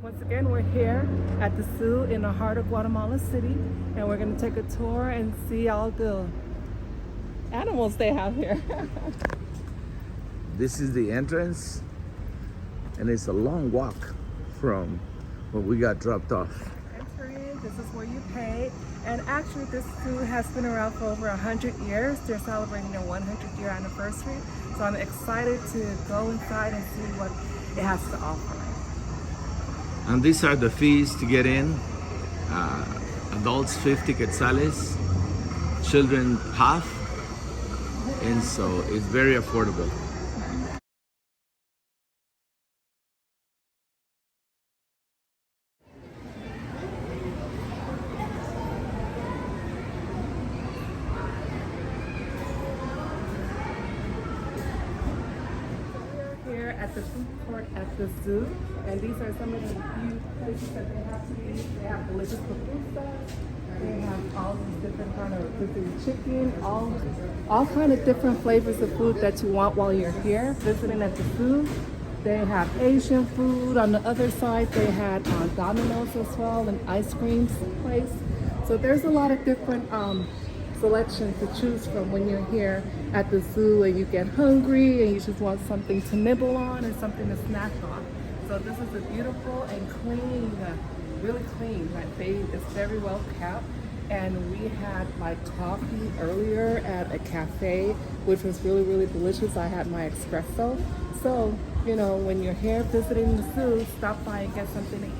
Once again, we're here at the zoo in the heart of Guatemala City, and we're going to take a tour and see all the animals they have here. This is the entrance, and it's a long walk from where we got dropped off. Entering, this is where you pay, and actually this zoo has been around for over 100 years. They're celebrating their 100-year anniversary, so I'm excited to go inside and see what it has to offer. And these are the fees to get in. Adults 50 quetzales, children half, and so it's very affordable. Here at the food court at the zoo, and these are some of the few places that they have to eat. They have delicious pupusas. They have all these different kind of chicken, all kind of different flavors of food that you want while you're here visiting at the zoo. They have Asian food. On the other side, they had Domino's as well, an ice cream place. So there's a lot of different selection to choose from when you're here at the zoo and you get hungry and you just want something to nibble on and something to snack on. So this is a beautiful and clean, really clean. It's very well kept. And we had like coffee earlier at a cafe, which was really, really delicious. I had my espresso. So, you know, when you're here visiting the zoo, stop by and get something to eat.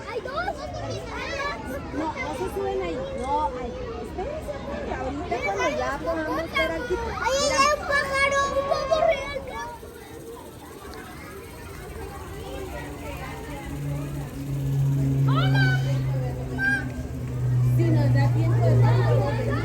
Hay dos. No, no se suben ahí. No, hay. Espérense, ahorita cuando ya podamos estar aquí. Ahí hay un pájaro, un pavo real. Si nos da tiempo de tanto venir.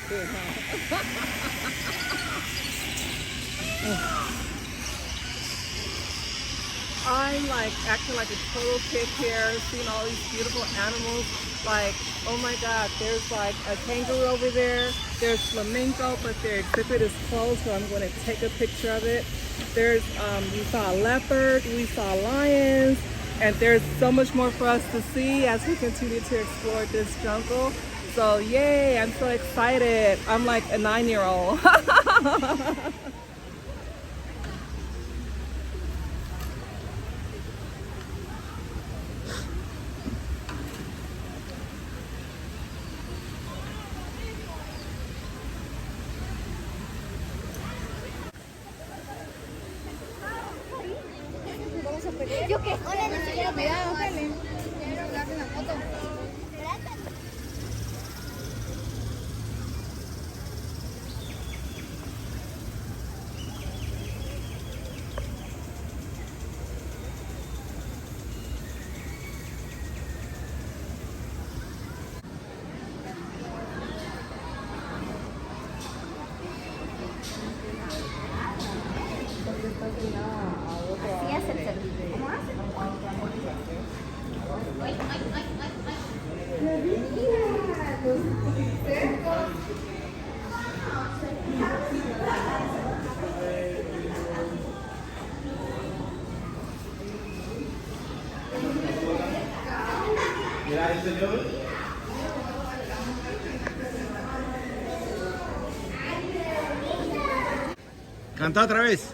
Good, huh? I'm like acting like a total kid here, seeing all these beautiful animals. Like, oh my God, there's like a kangaroo over there. There's flamingo, but their exhibit is closed, so I'm going to take a picture of it. There's, we saw a leopard, we saw lions, and there's so much more for us to see as we continue to explore this jungle. So yay, I'm so excited. I'm like a 9-year-old. ¿Yo qué? Hola, cuidado, Helen. Quiero darle una foto. Canta otra vez.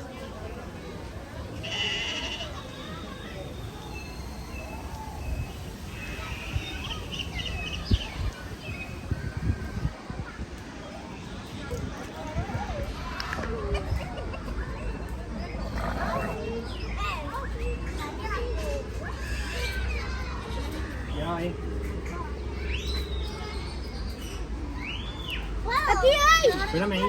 Aquí hay. Espérame ahí.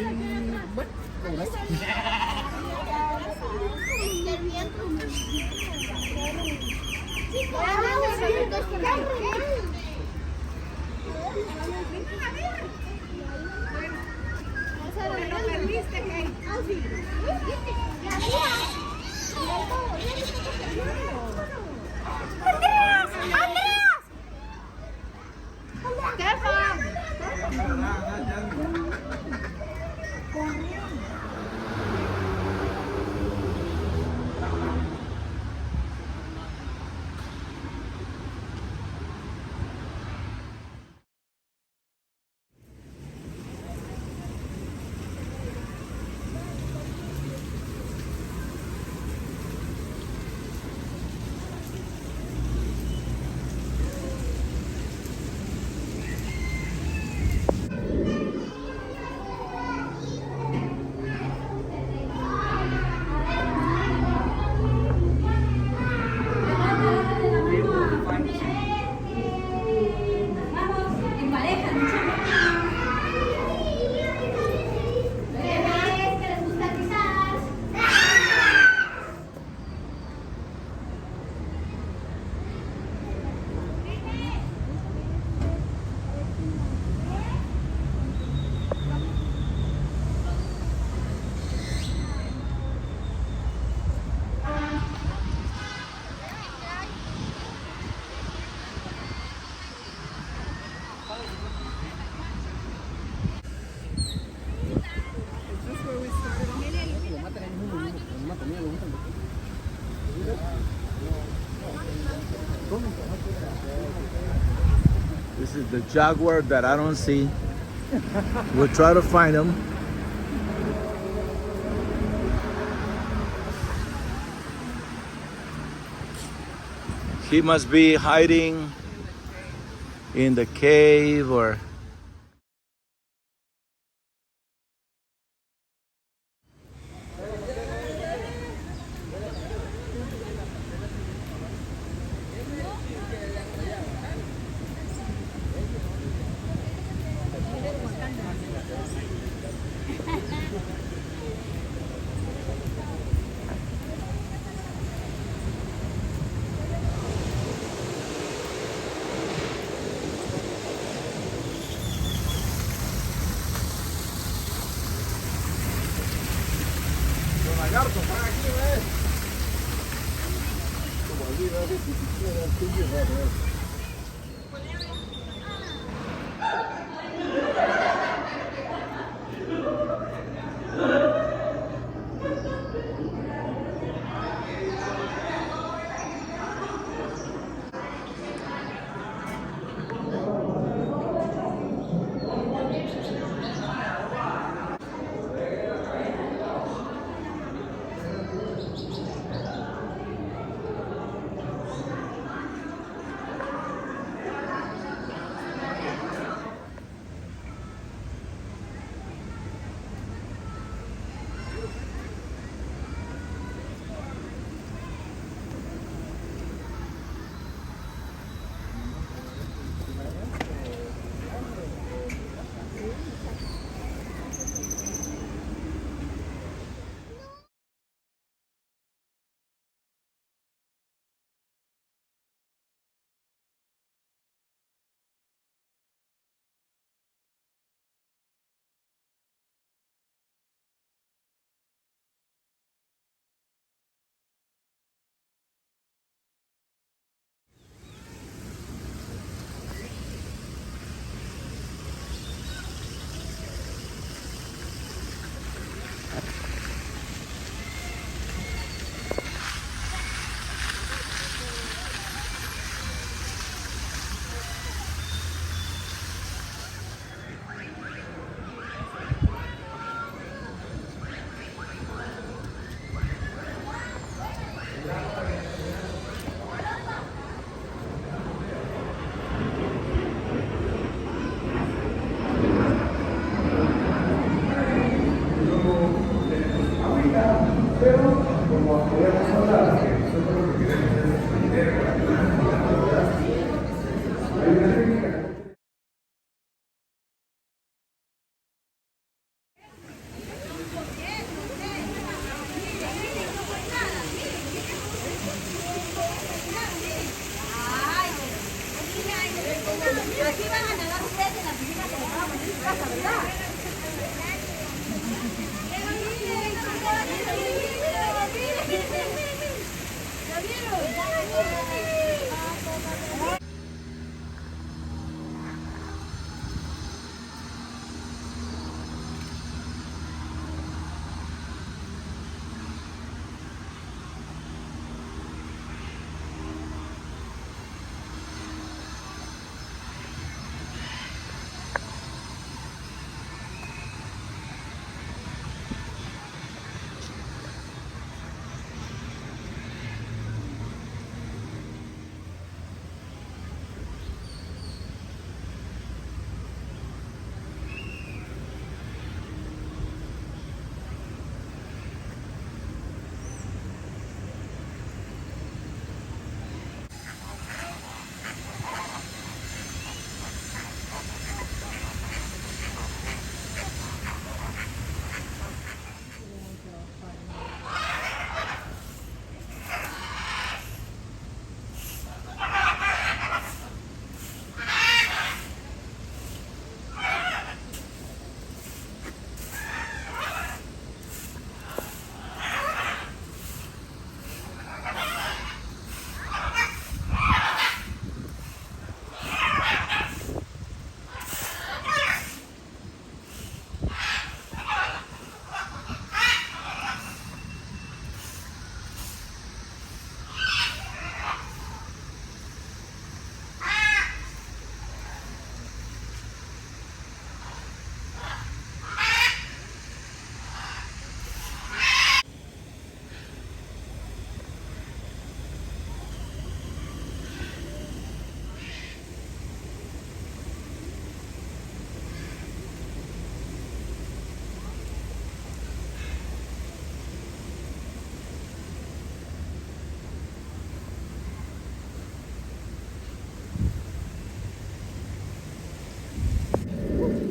This is the jaguar that I don't see. We'll try to find him. He must be hiding in the cave or... Aquí van a nadar ustedes en la piscina que les vamos a poner en su casa, ¿verdad?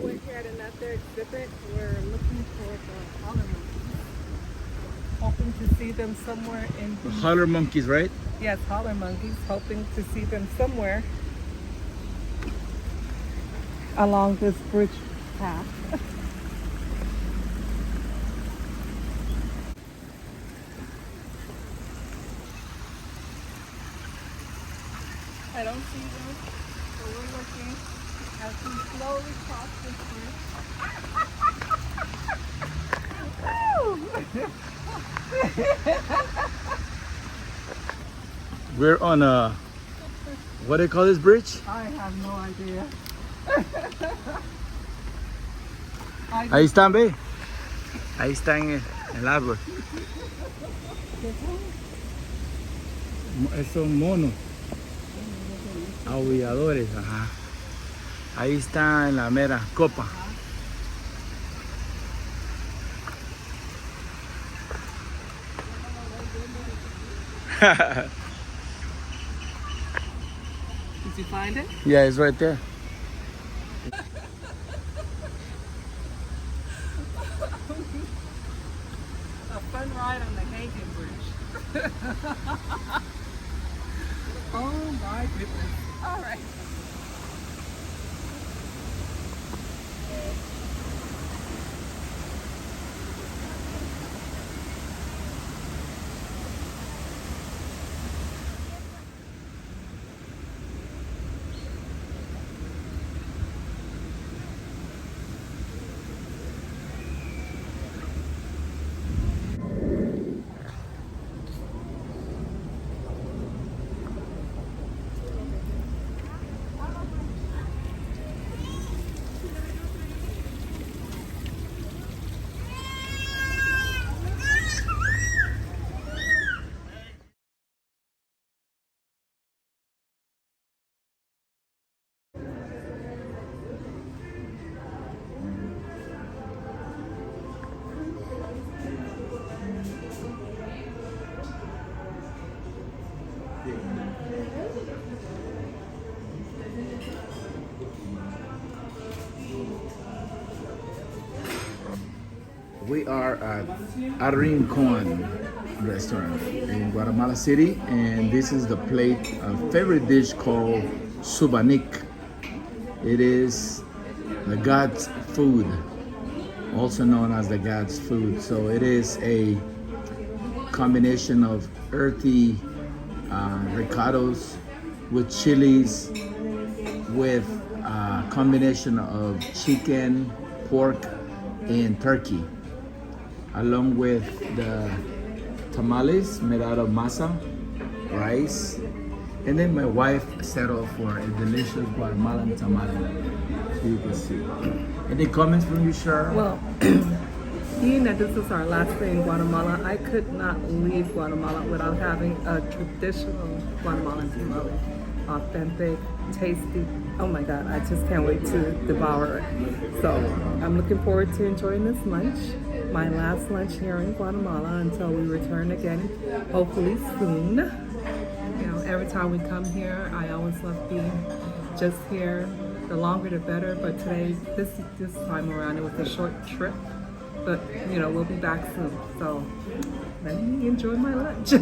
We're here at another exhibit. We're looking for the holler monkeys. Hoping to see them somewhere in The holler monkeys, right? yes, holler monkeys. Hoping to see them somewhere along this bridge path. I don't see them, so we're looking as we slowly cross this bridge. We're on a, what do you call this bridge? I have no idea. Ahí están, ve. Ahí está en el árbol. Esos monos. Aulladores, ajá. Ahí está en la mera copa. Did you find it? Yeah, it's right there. A fun ride on the hanging bridge. Oh my goodness. All right. We are at a Rincon restaurant in Guatemala City, and this is the plate, a favorite dish called subanik. It is the God's food, also known as the God's food. So it is a combination of earthy ricotta's with chilies, with a combination of chicken, pork, and turkey, along with the tamales made out of masa, rice, and then my wife settled for a delicious Guatemalan tamale. So you can see. Any comments from you, Cheryl? Well, being that this is our last day in Guatemala, I could not leave Guatemala without having a traditional Guatemalan tamale. Authentic, tasty. Oh my God, I just can't wait to devour it. So I'm looking forward to enjoying this lunch, my last lunch here in Guatemala until we return again, hopefully soon. You know, every time we come here, I always love being just here. The longer the better, but today, this time around, it was a short trip. But, you know, we'll be back soon. So let me enjoy my lunch.